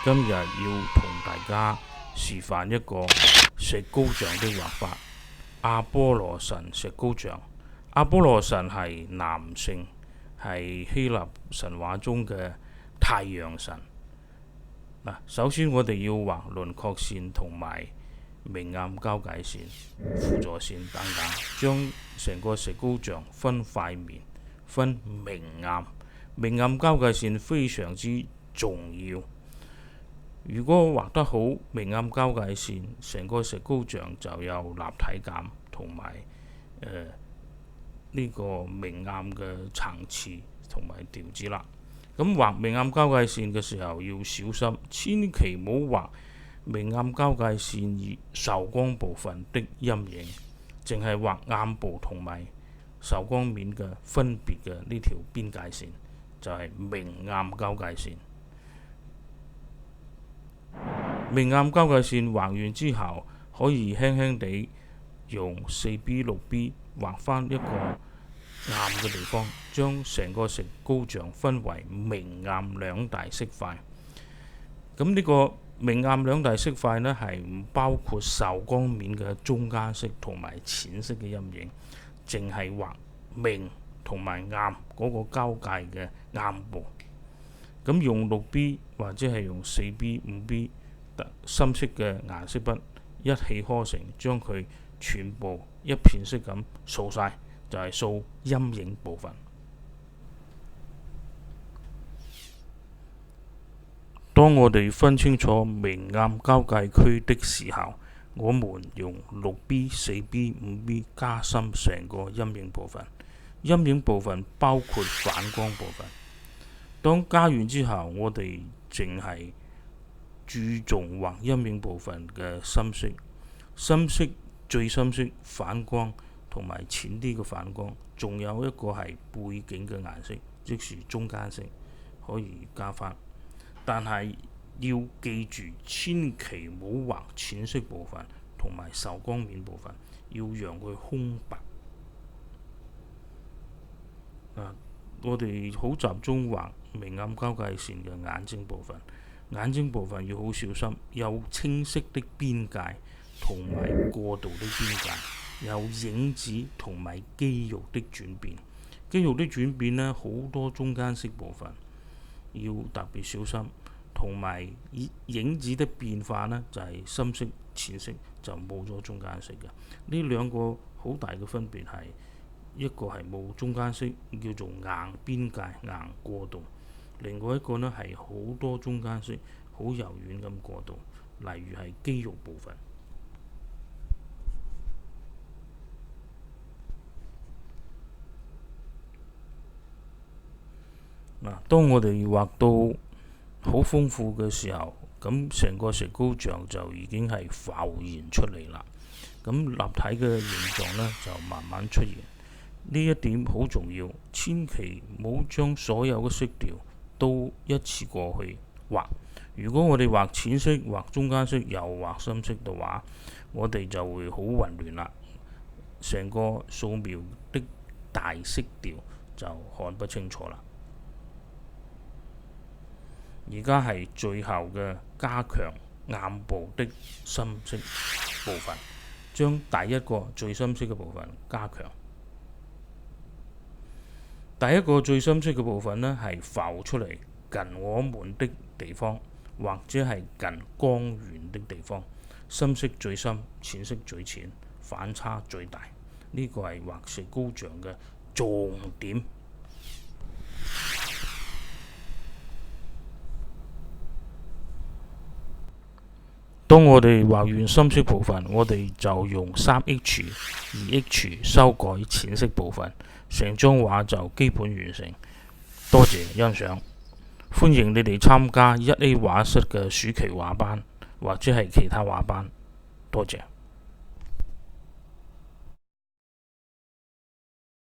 今日要同大家示範一個石膏像的畫法。阿波羅神石膏像。阿波羅神係男性，係希臘神話中嘅太陽神。首先我哋要畫輪廓線同埋明暗交界線、輔助線等等，將成個石膏像分塊面、分明暗。明暗交界線非常之重要。如果畫得好，明暗交界線，成個石膏像就有立體感同埋呢個明暗嘅層次同埋調子啦。咁畫明暗交界線嘅時候要小心，千祈唔好畫明暗交界線與受光部分的陰影，淨係畫暗部同埋受光面嘅分別嘅呢條邊界線，就係明暗交界線。明暗交界線畫完之後，可以輕輕地用 4B、6B 畫返一個暗嘅地方，將成個石膏像分為明暗兩大色塊。咁呢個明暗兩大色塊呢，係唔包括受光面嘅中間色同埋淺色嘅陰影，淨係畫明同埋暗嗰個交界嘅暗部。咁用 6B 或者係用 4B、5B 深色嘅顏色筆一氣呵成，將佢全部一片式咁掃晒，就係掃陰影部分。當我哋分清楚明暗交界區的時候，我們用 6B、4B、5B 加深成個陰影部分。陰影部分包括反光部分。當加完之後，我哋淨係注重畫陰影部分嘅深色、最深色反光同埋淺啲嘅反光，仲有一個係背景嘅顏色，即是中間色，可以加返。但係要記住，千祈唔好畫淺色部分同埋受光面部分，要讓佢空白。我哋好集中畫明暗交界線嘅眼睛部分。眼睛部分要好小心，有清晰的邊界同埋過度的邊界，有影子同埋肌肉的轉變。肌肉的轉變呢，好多中間色部分要特別小心，同埋影子的變化呢，就係深色、淺色就冇咗中間色嘅。呢兩個好大嘅分別係，一個係冇中間色，叫做硬邊界、硬過渡。另外一個呢，係好多中間色，好柔軟咁過渡，例如係肌肉部分。當我哋畫到好豐富嘅時候，咁成個石膏像就已經係浮現出嚟啦。咁立體嘅形狀呢，就慢慢出現。呢一點好重要，千祈唔好將所有嘅色調都一次過去畫。如果我哋畫淺色、畫中間色又畫深色嘅話，我哋就會好混亂啦。成個素描的大色調就看不清楚啦。而家係最後嘅加強暗部的深色部分，將第一個最深色嘅部分加強。第一個最深色嘅部分呢，係浮出嚟近我們的地方，或者係近光源的地方。深色最深，淺色最淺，反差最大。呢個係畫石膏像嘅重點。當我哋畫完深色部分，我哋就用 3H、2H 修改淺色部分，成張畫就基本完成。多謝欣賞，歡迎你哋參加1A 畫室嘅暑期畫班，或者係其他畫班。多謝。